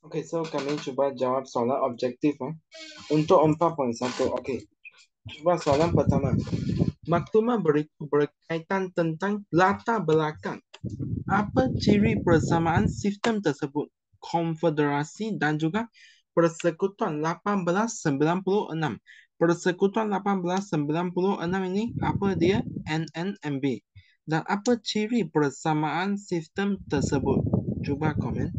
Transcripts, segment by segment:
Okey, so kami cuba jawab soalan objektif untuk 4.1. Okey, cuba soalan pertama. Maklumat berikut berkaitan tentang latar belakang. Apa ciri persamaan sistem tersebut? Konfederasi dan juga Persekutuan 1896. Persekutuan 1896 ini apa dia? NNMB. Dan apa ciri persamaan sistem tersebut? Cuba komen.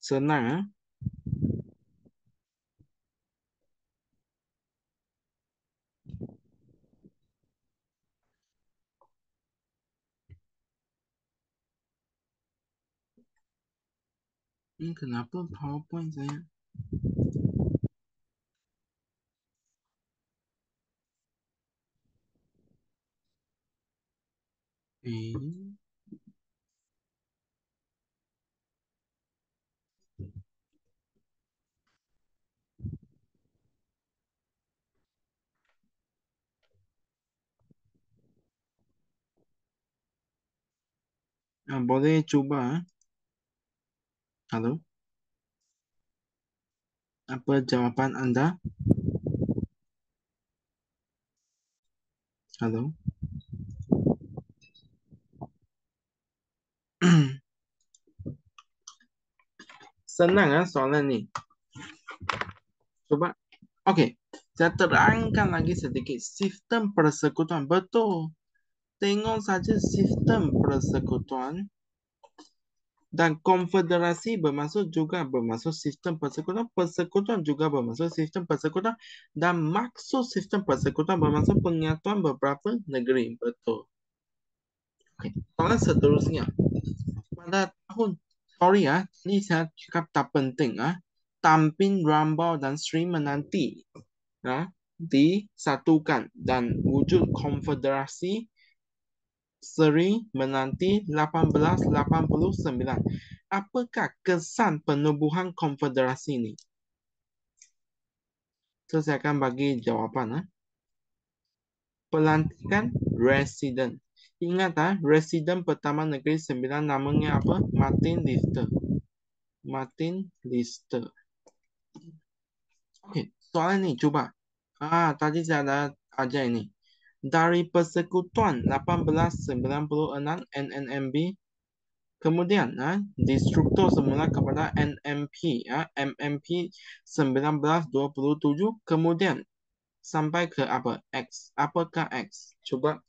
Senang. Ini kenapa PowerPoint saya? Boleh cuba. Halo, apa jawapan Anda? Halo. Senang soalan ni. Coba. Okey, saya terangkan lagi sedikit. Sistem persekutuan. Betul. Tengok saja sistem persekutuan. Dan konfederasi bermaksud juga bermaksud sistem persekutuan. Persekutuan juga bermaksud sistem persekutuan. Dan maksud sistem persekutuan bermaksud penyatuan beberapa negeri. Betul. Okey, soalan seterusnya. Pada tahun, sorry ini saya cakap tak penting Tampin, Rambau dan Sri menanti disatukan dan wujud konfederasi Seri menanti 1889. Apakah kesan penubuhan konfederasi ini? So, saya akan bagi jawapan. Pelantikan residen. Ingat residen pertama Negeri Sembilan namanya apa? Martin Lister. Martin Lister. Okey, soalan ni cuba. Tadi saya ada ajar ini. Dari Persekutuan 1896 NNMB, kemudian distruktur semula kepada NMP, MMP 1927, kemudian sampai ke apa? X. Apakah X? Cuba.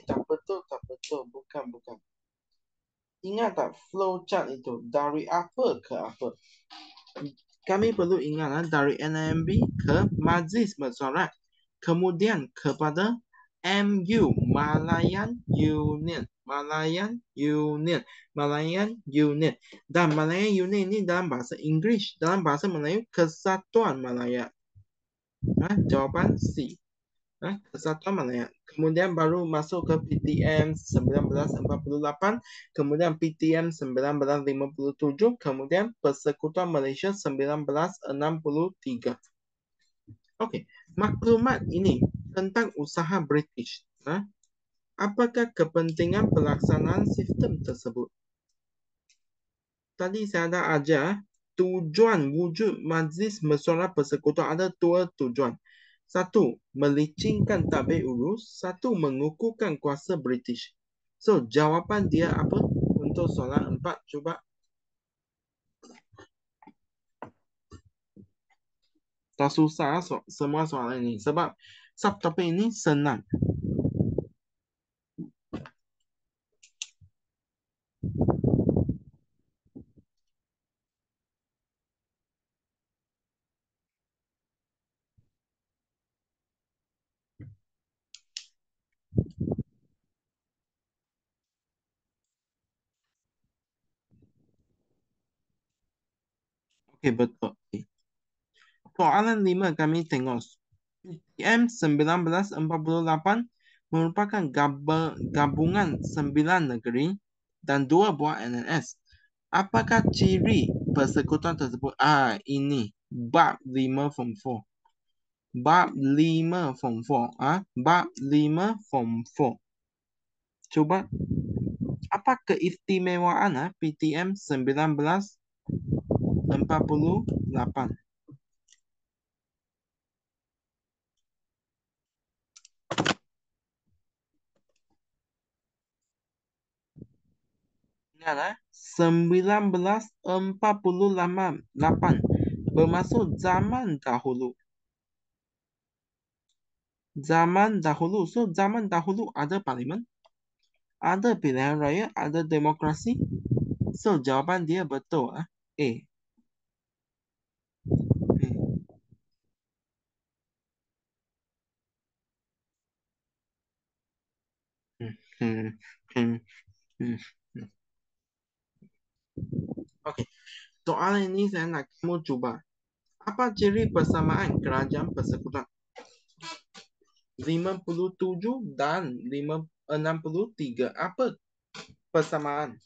Tak betul, tak betul. Bukan, bukan. Ingat tak flow chart itu dari apa ke apa? Kami perlu ingat dari NMB ke Majlis Mesyuarat, kemudian kepada MU, Malayan Union, Malayan Union, Malayan Union. Dan Malayan Union ini dalam bahasa Inggeris, dalam bahasa Melayu Kesatuan Malaya. Jawapan C. Kesatuan Malaya. Kemudian baru masuk ke PTM 1948, kemudian PTM 1957, kemudian Persekutuan Malaysia 1963. Okey, maklumat ini tentang usaha British. Apakah kepentingan pelaksanaan sistem tersebut? Tadi saya ada ajar tujuan wujud Majlis Mesyuarat Persekutuan ada dua tujuan. Satu, melicingkan tabir urus. Satu, mengukuhkan kuasa British. So, jawapan dia apa untuk soalan 4? Cuba. Tak susah semua soalan ini. Sebab subtopik ini senang. Oke, betul. Soalan 5 kami tengok. PTM 1948 merupakan gabungan 9 negeri dan 2 buah NNS. Apakah ciri persekutuan tersebut? Ini bab 5 form 4. Bab 5 form 4. Bab 5 form 4. Coba, apa keistimewaan PTM 1948? Ingat 1948 bermaksud zaman dahulu. Zaman dahulu. So, zaman dahulu ada parlimen, ada pilihan raya, ada demokrasi. So, jawapan dia betul. A. Hmm, hmm, hmm, hmm, hmm. Oke, soalan ini saya nak kamu coba. Apa ciri persamaan kerajaan persekutuan? 57 dan 63. Apa persamaan?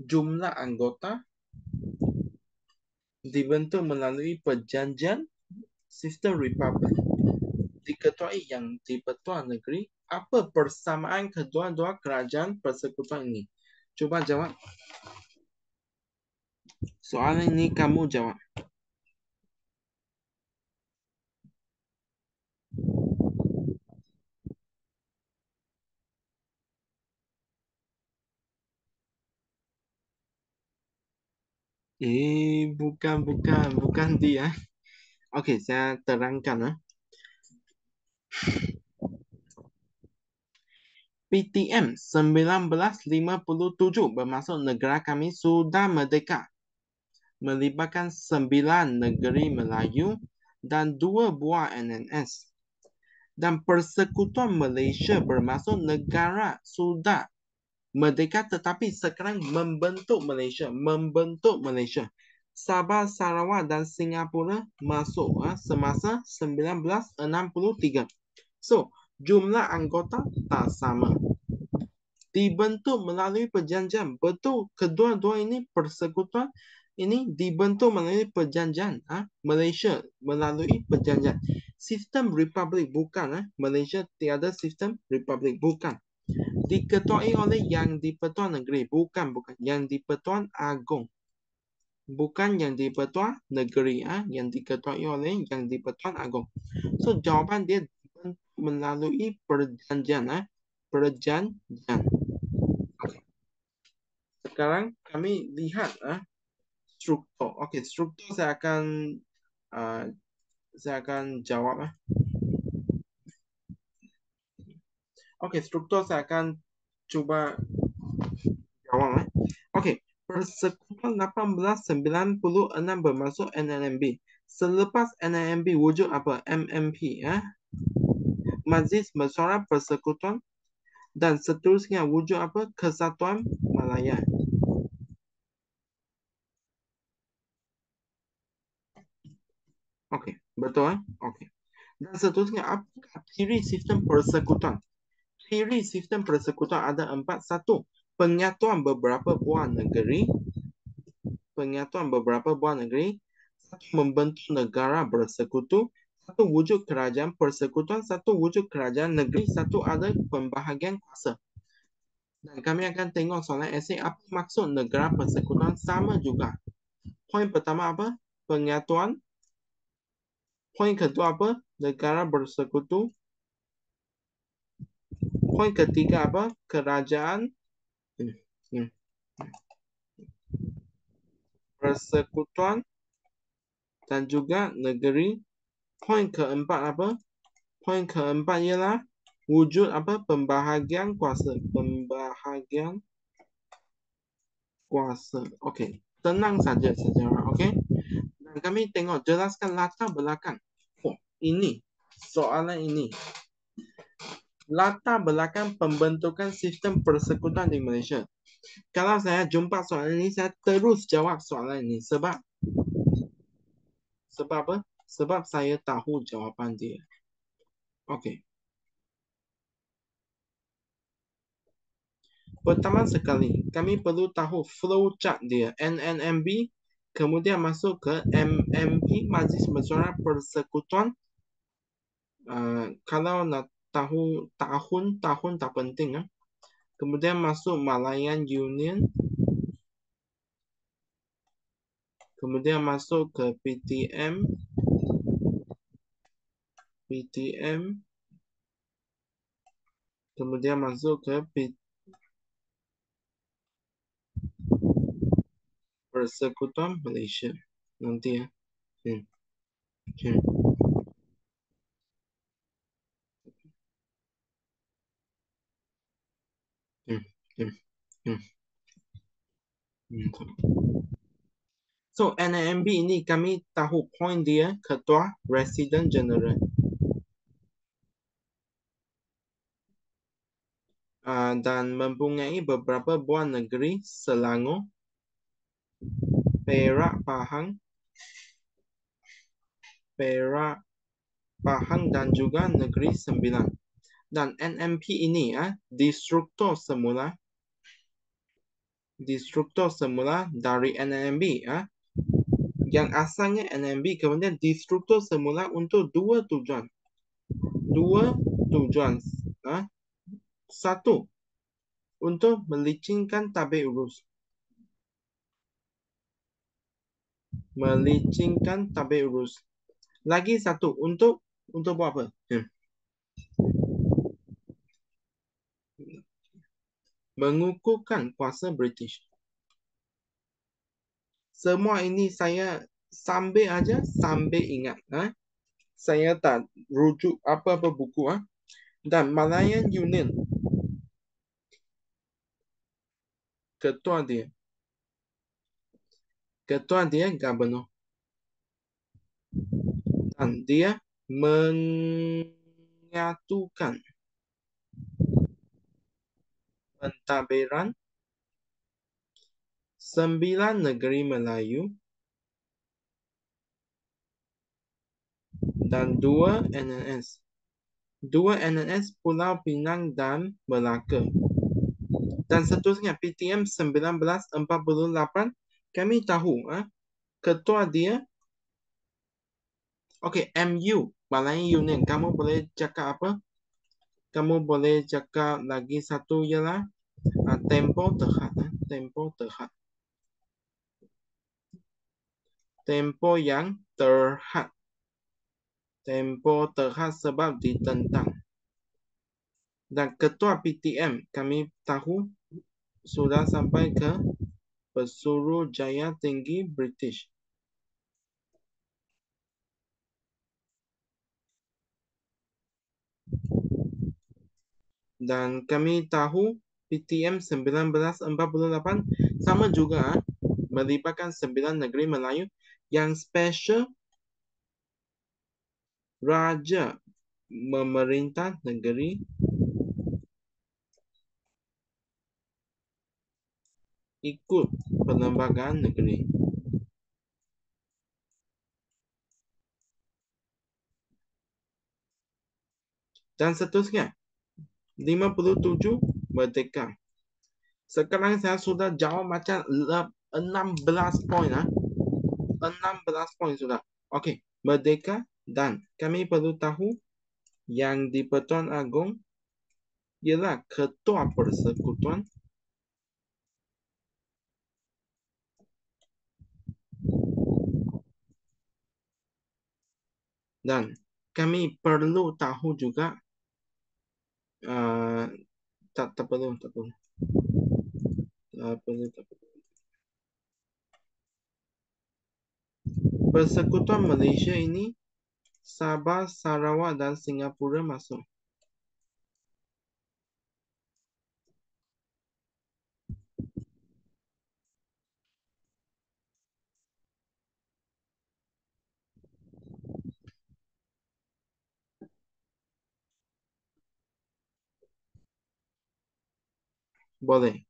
Jumlah anggota dibentuk melalui perjanjian, sistem republik, diketuai yang di-Pertuan Negeri. Apa persamaan kedua-dua kerajaan persekutuan ini? Coba jawab. Soalan ini kamu jawab. Bukan dia. Oke, saya terangkan. PTM 1957 bermaksud negara kami sudah merdeka, melibatkan 9 negeri Melayu dan 2 buah NNS. Dan Persekutuan Malaysia bermaksud negara sudah merdeka tetapi sekarang membentuk Malaysia. Sabah, Sarawak dan Singapura masuk semasa 1963. So, jumlah anggota tak sama. Dibentuk melalui perjanjian. Betul, kedua-dua ini persekutuan ini dibentuk melalui perjanjian. Malaysia melalui perjanjian. Sistem republik bukan. Malaysia tiada sistem republik bukan. Diketuai oleh yang di-Pertuan Negeri. Bukan. Yang di-Pertuan Agong. Bukan yang di-Pertuan Negeri. Yang diketuai oleh yang di-Pertuan Agong. So, jawapan dia melalui perjanjian. Perjanjian. Sekarang kami lihat struktur. Okey, struktur saya akan jawab. Okey, struktur saya akan cuba jawab. Okey, Persekutuan 1896 bermasuk NNMB. Selepas NNMB wujud apa? MMP. Majlis Mesyuarat Persekutuan. Dan seterusnya wujud apa? Kesatuan Malaya. Okey, betul. Okey. Dan seterusnya, apa ciri sistem persekutuan? Ciri sistem persekutuan ada 4. 1. Penyatuan beberapa buah negeri. Satu, membentuk negara bersekutu. Satu, wujud kerajaan persekutuan. Satu, wujud kerajaan negeri. Satu, ada pembahagian kuasa. Dan kami akan tengok soalan esei apa maksud negara persekutuan. Sama juga. Poin pertama apa? Penyatuan. Poin kedua apa? Negara bersekutu. Poin ketiga apa? Kerajaan persekutuan dan juga negeri. Poin keempat apa? Poin keempat ialah wujud apa? Pembahagian kuasa. Okey, tenang saja sejarah. Okey. Dan kami tengok jelaskan latar belakang. Ini soalan ini. Latar belakang pembentukan sistem persekutuan di Malaysia. Kalau saya jumpa soalan ini, saya terus jawab soalan ini sebab Sebab apa? Sebab saya tahu jawapan dia. Okey. Pertama sekali, kami perlu tahu flowchart dia, NNMB, kemudian masuk ke MMP, Majlis Mesyuarat Persekutuan. Kalau nak tahu tahun tak penting. Kemudian masuk Malayan Union, kemudian masuk ke PTM, kemudian masuk ke Persekutuan Malaysia. Nanti ya. Hmm. Hmm. Hmm. Hmm. Hmm. Hmm. So, NMB ini kami tahu point dia Ketua Resident General. Dan mempunyai beberapa buah negeri Selangor, Perak, Pahang dan juga Negeri Sembilan. Dan NMP ini destruktor semula dari NMB. Yang asalnya NMB kemudian destruktor semula untuk dua tujuan. Satu, untuk melicinkan tabir urus. Lagi satu, untuk buat apa? Mengukuhkan kuasa British. Semua ini saya sambil ingat. Saya tak rujuk apa-apa buku. Dan Malayan Union, ketua dia Governor. Dan dia menyatukan pentadbiran 9 negeri Melayu dan 2 NNS. 2 NNS Pulau Pinang dan Melaka. Dan seterusnya PTM 1948 kami tahu ketua dia. Okey, MU, Malayan Union. Kamu boleh cakap apa? Kamu boleh cakap lagi satu ialah tempo terhad. Tempo yang terhad. Tempo terhad sebab ditentang. Dan ketua PTM kami tahu sudah sampai ke Pesuruhjaya Tinggi British. Dan kami tahu PTM 1948 sama juga melibatkan 9 negeri Melayu yang special raja memerintah negeri ikut perlembagaan negeri. Dan seterusnya 57 merdeka. Sekarang saya sudah jawab macam 16 poin. 16 poin sudah. Okey, merdeka. Dan kami perlu tahu yang di Pertuan Agong ialah ketua persekutuan. Dan kami perlu tahu juga tak perlu. Persekutuan Malaysia ini Sabah, Sarawak dan Singapura masuk. Boleh.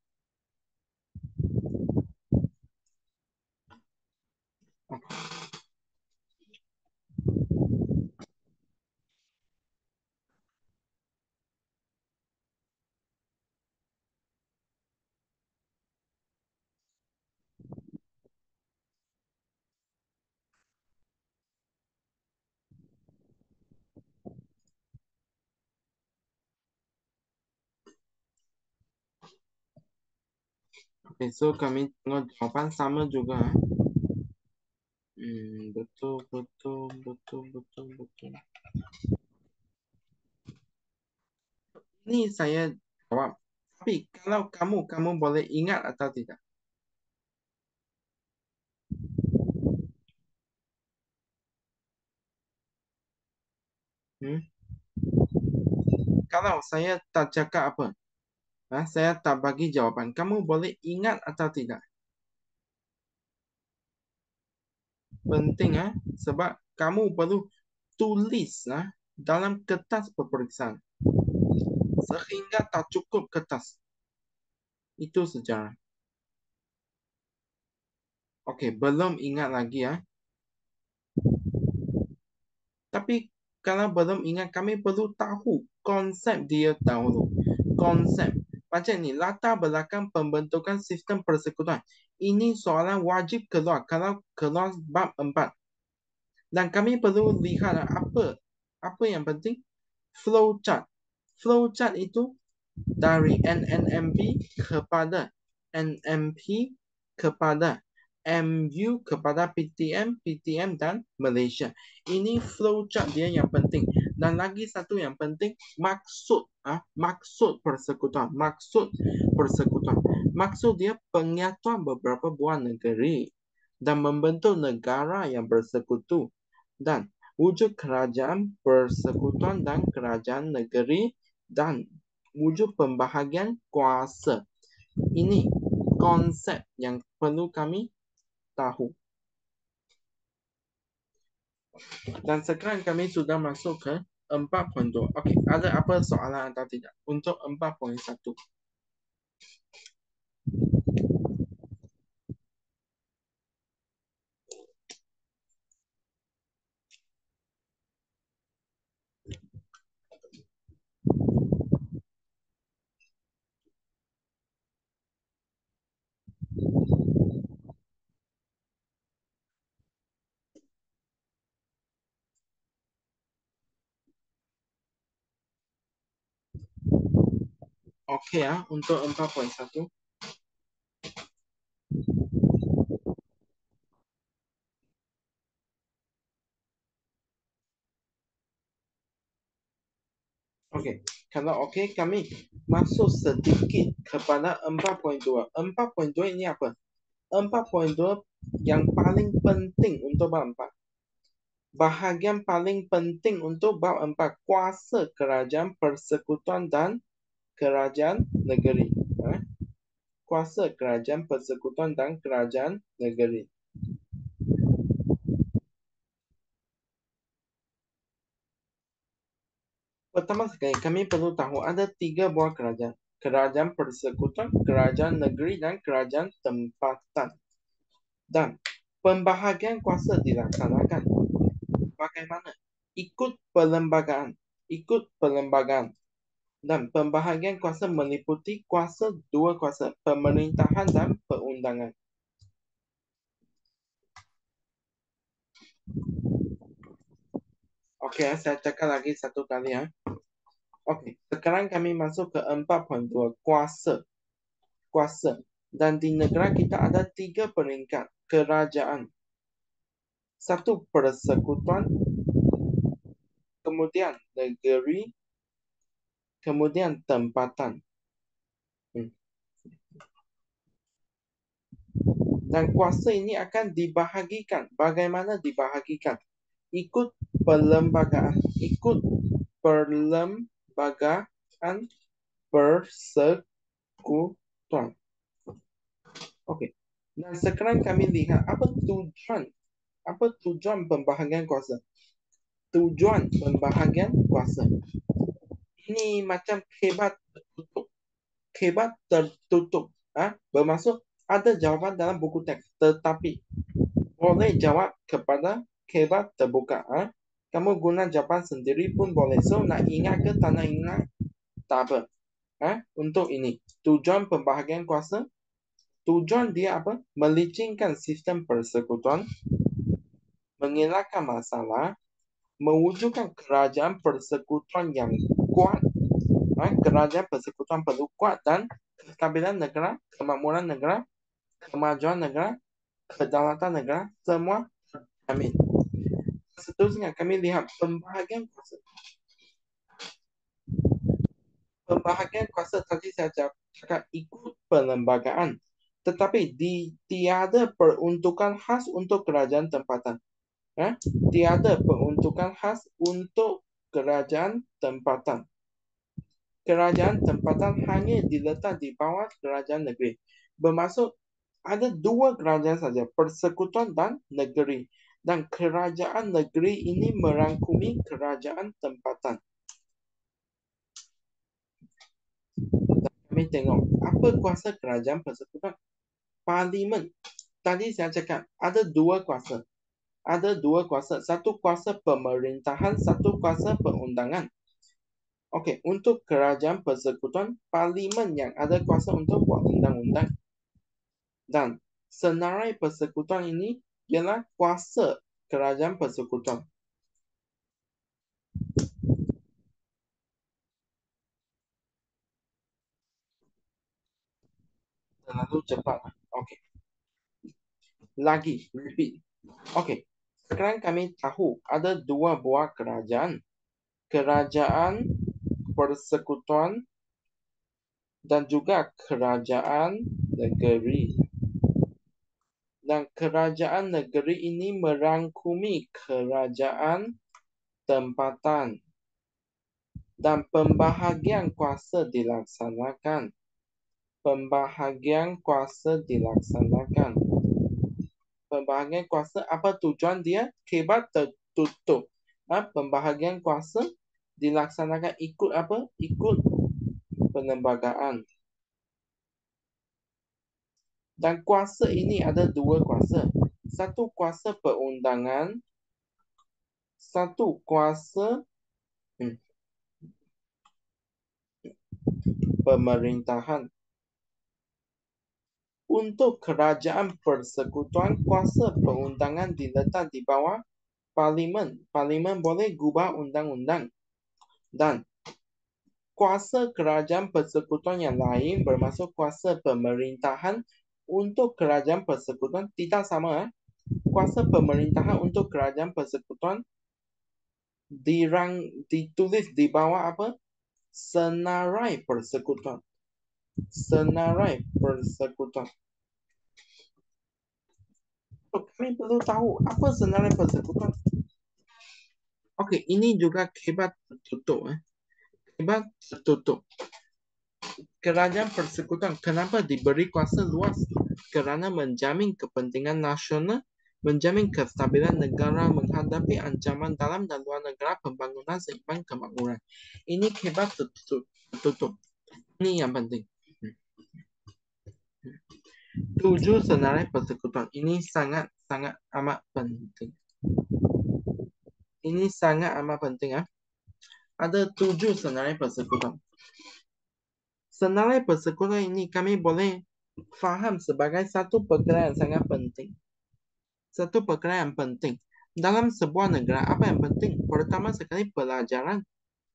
Okay, so kami tengok jawapan sama juga. Betul, betul, betul, betul, betul. Ini saya jawab. Tapi kalau kamu boleh ingat atau tidak? Hmm? Kalau saya tak cakap apa, saya tak bagi jawapan. Kamu boleh ingat atau tidak? Penting, sebab kamu perlu tulis dalam kertas peperiksaan. Sehingga tak cukup kertas. Itu sejarah. Okey, belum ingat lagi ya. Tapi kalau belum ingat, kami perlu tahu konsep dia dahulu. Konsep. Macam ni, latar belakang pembentukan sistem persekutuan. Ini soalan wajib keluar kalau keluar bab 4. Dan kami perlu lihat apa yang penting. Flowchart. Flowchart itu dari NNMP kepada NMP kepada MU kepada PTM, PTM dan Malaysia. Ini flowchart dia yang penting. Dan lagi satu yang penting, maksud persekutuan. Maksud dia penyatuan beberapa buah negeri dan membentuk negara yang bersekutu dan wujud kerajaan persekutuan dan kerajaan negeri dan wujud pembahagian kuasa. Ini konsep yang perlu kami tahu. Dan sekarang kami sudah masuk ke 4.2. Okey, ada apa soalan atau tidak untuk 4.1? Okey untuk 4.1. Okey, kalau okey kami masuk sedikit kepada 4.2. 4.2 ini apa? 4.2 yang paling penting untuk bab 4. Bahagian paling penting untuk bab 4, kuasa kerajaan persekutuan dan kerajaan negeri. Kuasa kerajaan persekutuan dan kerajaan negeri. Pertama sekali, kami perlu tahu ada 3 buah kerajaan. Kerajaan persekutuan, kerajaan negeri dan kerajaan tempatan. Dan pembahagian kuasa dilaksanakan. Bagaimana? Ikut perlembagaan. Dan pembahagian kuasa meliputi dua kuasa, pemerintahan dan perundangan. Okey, saya cakap lagi satu kali Okey, sekarang kami masuk ke 4.2, kuasa. Dan di negara kita ada 3 peringkat kerajaan. Satu persekutuan, kemudian negeri, kemudian tempatan. Dan kuasa ini akan dibahagikan. Bagaimana dibahagikan? Ikut perlembagaan persekutuan. Okey. Dan sekarang kami lihat apa tujuan pembahagian kuasa. Tujuan pembahagian kuasa. Ini macam kebat tertutup. Bermaksud ada jawapan dalam buku teks, tetapi boleh jawab kepada kebat terbuka. Kamu guna jawapan sendiri pun boleh. So, nak ingat ke tak nak ingat? Tak apa. Untuk ini, tujuan pembahagian kuasa. Tujuan dia apa? Melicingkan sistem persekutuan, mengelakkan masalah, mewujudkan kerajaan persekutuan yang kuat. Kerajaan persekutuan perlu kuat dan kestabilan negara, kemakmuran negara, kemajuan negara, kedaulatan negara, semua terjamin. Seterusnya kami lihat pembahagian kuasa. Pembahagian kuasa tadi saya cakap ikut perlembagaan, tetapi tiada peruntukan khas untuk kerajaan tempatan. Tiada peruntukan khas untuk kerajaan tempatan. Kerajaan tempatan hanya diletak di bawah kerajaan negeri. Bermaksud ada dua kerajaan saja, persekutuan dan negeri. Dan kerajaan negeri ini merangkumi kerajaan tempatan. Kami tengok apa kuasa kerajaan persekutuan. Parlimen. Tadi saya cakap ada dua kuasa. Ada dua kuasa. Satu kuasa pemerintahan, satu kuasa perundangan. Okey, untuk kerajaan persekutuan, parlimen yang ada kuasa untuk buat undang-undang. Dan senarai persekutuan ini ialah kuasa kerajaan persekutuan. Terlalu cepat. Okey. Lagi, repeat. Okey. Sekarang kami tahu ada dua buah kerajaan. Kerajaan persekutuan dan juga kerajaan negeri. Dan kerajaan negeri ini merangkumi kerajaan tempatan. Dan pembahagian kuasa dilaksanakan. Pembahagian kuasa dilaksanakan. Pembahagian kuasa, apa tujuan dia? Kebat tertutup. Pembahagian kuasa dilaksanakan ikut apa? Ikut perlembagaan. Dan kuasa ini ada dua kuasa. Satu kuasa perundangan, satu kuasa pemerintahan. Untuk kerajaan persekutuan, kuasa perundangan diletak di bawah parlimen. Parlimen boleh gubah undang-undang. Dan kuasa kerajaan persekutuan yang lain bermaksud kuasa pemerintahan untuk kerajaan persekutuan tidak sama. Kuasa pemerintahan untuk kerajaan persekutuan ditulis di bawah apa? Senarai persekutuan. Senarai persekutuan. Kami perlu tahu apa senarai persekutuan. Okey, ini juga kebat tertutup. Kebat tertutup. Kerajaan persekutuan kenapa diberi kuasa luas? Kerana menjamin kepentingan nasional, menjamin kestabilan negara menghadapi ancaman dalam dan luar negara, pembangunan seimbang kemakmuran. Ini kebat tertutup. Ini yang penting. 7 senarai persekutuan. Ini sangat amat penting. Ini sangat amat penting. Ada 7 senarai persekutuan. Senarai persekutuan ini kami boleh faham sebagai satu perkara yang sangat penting. Satu perkara yang penting. Dalam sebuah negara, apa yang penting? Pertama sekali pelajaran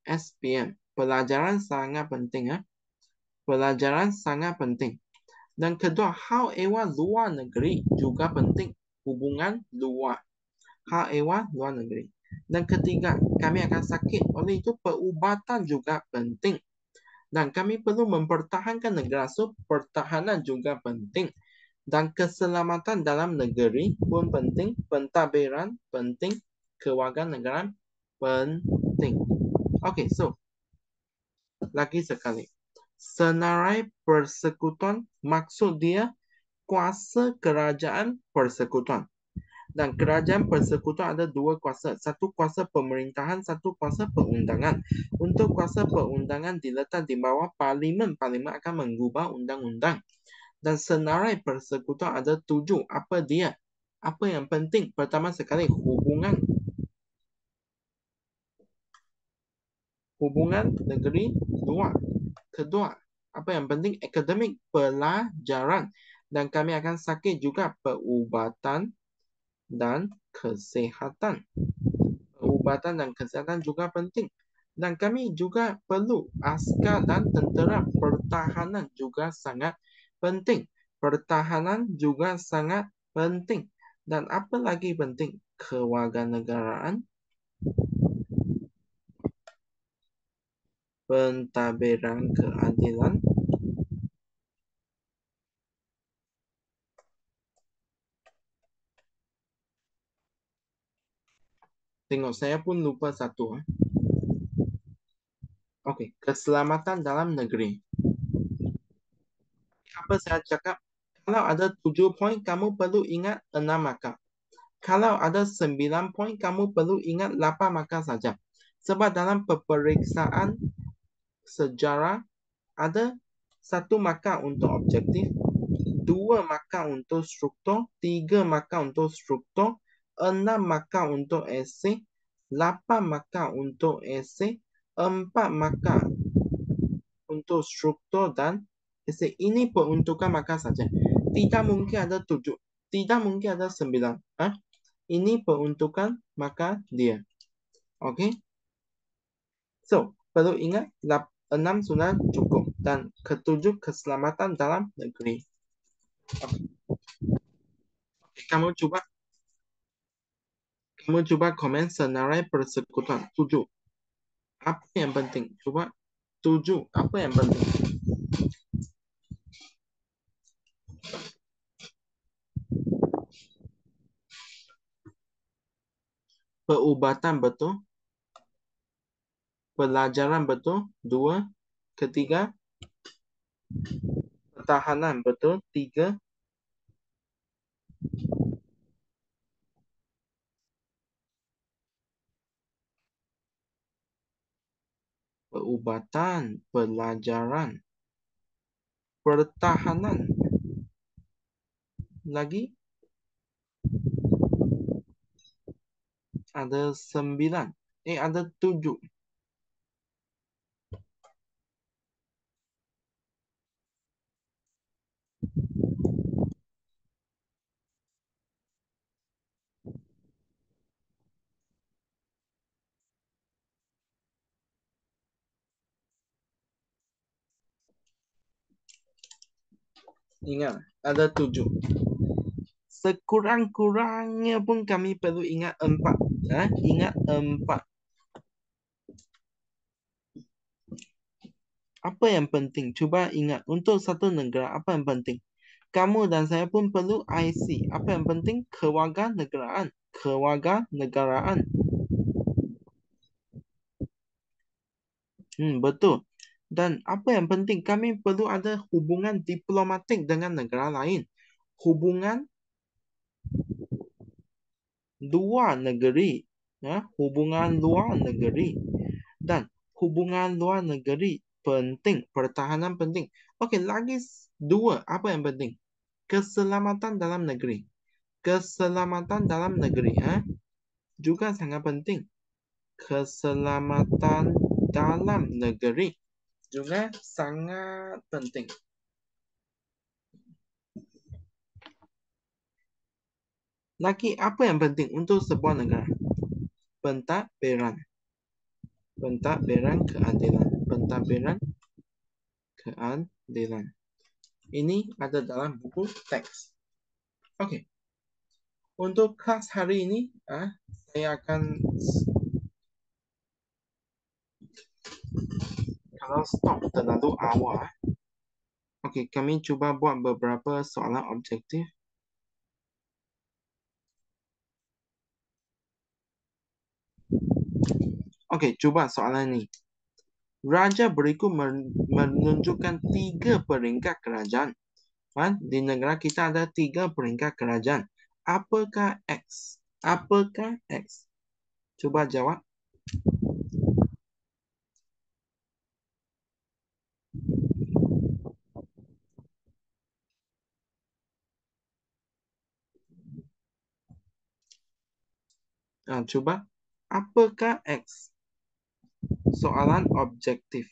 SPM. Pelajaran sangat penting. Pelajaran sangat penting. Dan kedua, hal ehwal luar negeri juga penting. Hubungan luar. Hal ehwal luar negeri. Dan ketiga, kami akan sakit. Oleh itu, perubatan juga penting. Dan kami perlu mempertahankan negara. So, pertahanan juga penting. Dan keselamatan dalam negeri pun penting. Pentadbiran penting. Kewarganegaraan penting. Okey, so. Lagi sekali. Senarai persekutuan maksud dia kuasa kerajaan persekutuan. Dan kerajaan persekutuan ada dua kuasa. Satu kuasa pemerintahan, satu kuasa perundangan. Untuk kuasa perundangan diletak di bawah parlimen. Parlimen akan mengubah undang-undang. Dan senarai persekutuan ada 7. Apa dia? Apa yang penting? Pertama sekali, hubungan negeri luar. Kedua, apa yang penting? Akademik, pelajaran. Dan kami akan sakit juga perubatan dan kesihatan. Perubatan dan kesihatan juga penting. Dan kami juga perlu askar dan tentera. Pertahanan juga sangat penting. Pertahanan juga sangat penting. Dan apa lagi penting? Kewarganegaraan, pentadbiran keadilan, tengok saya pun lupa satu. Okey, keselamatan dalam negeri. Apa saya cakap? Kalau ada 7 poin, kamu perlu ingat 6 markah. Kalau ada 9 poin, kamu perlu ingat 8 markah saja. Sebab dalam peperiksaan sejarah, ada 1 markah untuk objektif, 2 markah untuk struktur, 3 markah untuk struktur, 6 markah untuk esei, 8 markah untuk esei, 4 markah untuk struktur dan esei. Ini peruntukan markah saja. Tidak mungkin ada 7, tidak mungkin ada 9. Ini peruntukan markah dia. Okey. So, perlu ingat 6 sudah cukup dan ketujuh keselamatan dalam negeri. Okay. Kamu coba komen senarai persekutuan. 7. Apa yang penting? Coba 7. Apa yang penting? Perubatan betul. Pelajaran betul. 2. Ketiga, pertahanan betul. 3. Perubatan, pelajaran, pertahanan. Lagi ada 9. Ada 7. Ingat, ada 7. Sekurang-kurangnya pun kami perlu ingat 4. Ingat 4. Apa yang penting? Cuba ingat, untuk satu negara, apa yang penting? Kamu dan saya pun perlu IC. Apa yang penting? Kewarganegaraan. Kewarganegaraan. Betul. Dan apa yang penting? Kami perlu ada hubungan diplomatik dengan negara lain. Hubungan luar negeri. Hubungan luar negeri. Dan hubungan luar negeri penting. Pertahanan penting. Okey, lagi 2. Apa yang penting? Keselamatan dalam negeri. Keselamatan dalam negeri juga sangat penting. Keselamatan dalam negeri juga sangat penting. Lagi apa yang penting untuk sebuah negara? Pentadbiran. Pentadbiran keadilan. Pentadbiran keadilan. Ini ada dalam buku teks. Okey. Untuk kelas hari ini, saya akan kalau stop terlalu awal. Okey, kami cuba buat beberapa soalan objektif. Okey, cuba soalan ini. Raja berikut menunjukkan 3 peringkat kerajaan. Di negara kita ada 3 peringkat kerajaan. Apakah X? Apakah X? Cuba jawab. Cuba. Apakah X? Soalan objektif.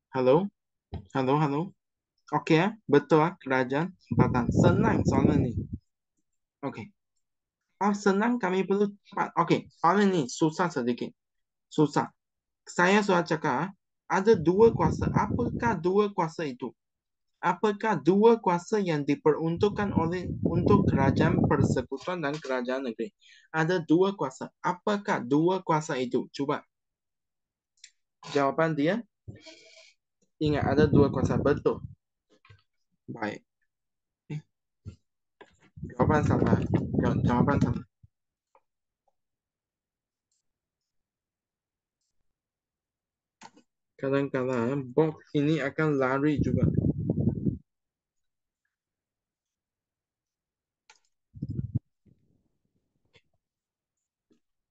Halo, halo, halo. Oke ya, betul ah, kerajaan tempatan. Senang soalnya nih. Oke. Oh, senang kami perlu cepat. Oke, soalnya nih susah sedikit. Susah. Saya sudah cakap, ada dua kuasa. Apakah dua kuasa itu? Apakah dua kuasa yang diperuntukkan oleh untuk kerajaan persekutuan dan kerajaan negeri? Ada dua kuasa. Apakah dua kuasa itu? Coba jawaban dia. Ingat ada dua kuasa. Betul. Baik. Eh, jawaban salah. Jawaban salah. Kadang-kadang box ini akan lari juga.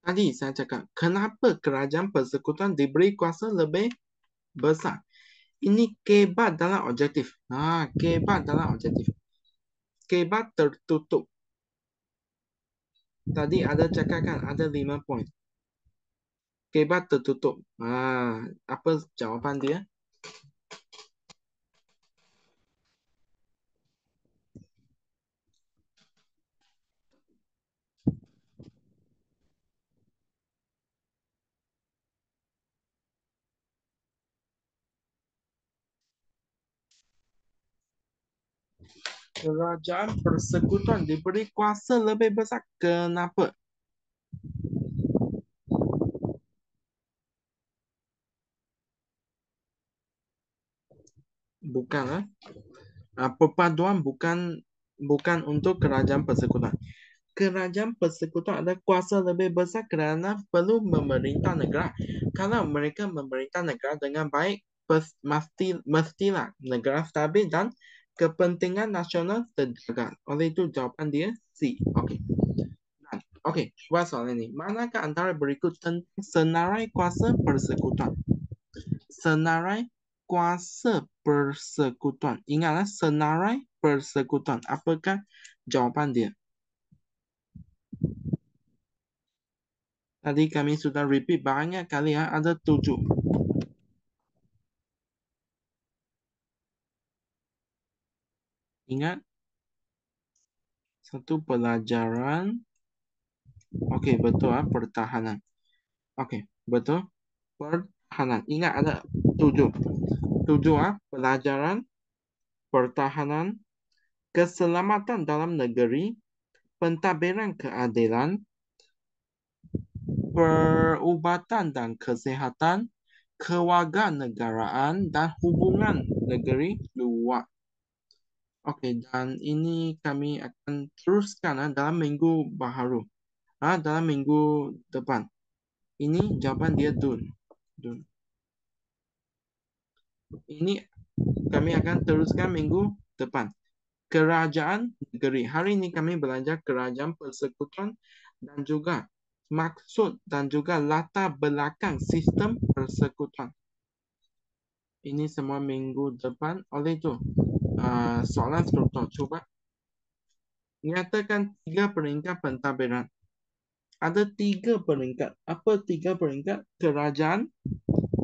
Tadi saya cakap, kenapa kerajaan persekutuan diberi kuasa lebih besar? Ini kebat dalam objektif. Kebat dalam objektif. Kebat tertutup. Tadi ada cakapkan ada 5 poin. Kebat tertutup. Apa jawapan dia? Kerajaan persekutuan diberi kuasa lebih besar. Kenapa? Bukan, perpaduan bukan untuk kerajaan persekutuan. Kerajaan persekutuan ada kuasa lebih besar kerana perlu memerintah negara. Kalau mereka memerintah negara dengan baik, mestilah negara stabil dan kepentingan nasional terjaga. Oleh itu jawapan dia C. Okey. Okey, buat soalan ini. Manakah antara berikut tentang senarai kuasa persekutuan? Senarai kuasa persekutuan. Ingatlah senarai persekutuan. Apakah jawapan dia? Tadi kami sudah repeat banyak kali ya, ada 7. Ingat, satu pelajaran. Okey, betul pertahanan. Okey, betul. Pertahanan. Ingat ada 7. 7 pelajaran, pertahanan, keselamatan dalam negeri, pentadbiran keadilan, perubatan dan kesehatan, kewarganegaraan dan hubungan negeri luar. Okey, dan ini kami akan teruskan dalam minggu baharu. Dalam minggu depan. Ini jawapan dia Dun. Dun. Ini kami akan teruskan minggu depan. Kerajaan negeri. Hari ini kami belajar kerajaan persekutuan dan juga maksud dan juga latar belakang sistem persekutuan. Ini semua minggu depan. Oleh itu, soalan struktur. Coba nyatakan 3 peringkat pentadbiran. Ada 3 peringkat. Apa 3 peringkat? Kerajaan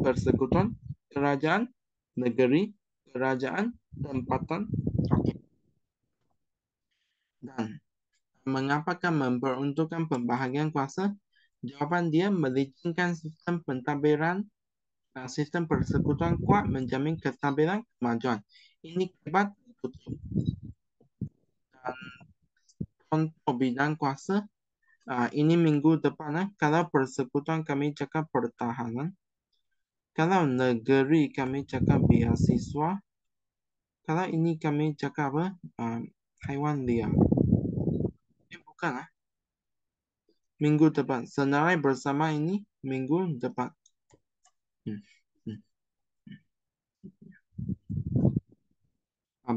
persekutuan, kerajaan negeri, kerajaan tempatan. Okey. Dan mengapakah memperuntukkan pembahagian kuasa? Jawapan dia melicinkan sistem pentadbiran, sistem persekutuan kuat menjamin kestabilan kemajuan. Ini kebat tertutup. Dan contoh bidang kuasa, ini minggu depan. Kalau persekutuan kami cakap pertahanan. Kalau negeri kami cakap beasiswa. Kalau ini kami cakap apa? Haiwan liar. Ini bukan minggu depan. Senarai bersama ini minggu depan. Hmm. Hmm.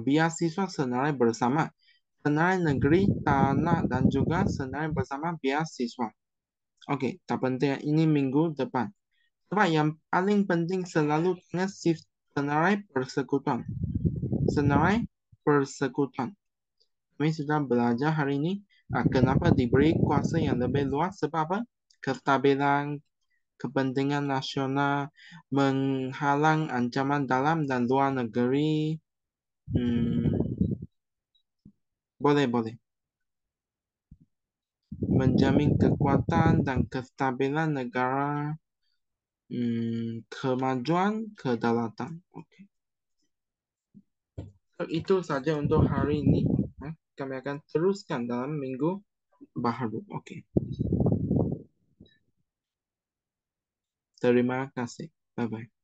Beasiswa senarai bersama. Senarai negeri, tanah dan juga senarai bersama beasiswa. Okey, tak penting. Ini minggu depan. Sebab yang paling penting selalu dengan senarai persekutuan. Senarai persekutuan. Kami sudah belajar hari ini kenapa diberi kuasa yang lebih luas. Sebab apa? Kestabilan kepentingan nasional, menghalang ancaman dalam dan luar negeri. Boleh, boleh. Menjamin kekuatan dan kestabilan negara, kemajuan kedaulatan. Oke. Itu saja untuk hari ini. Kami akan teruskan dalam minggu baru. Oke. Terima kasih. Bye-bye.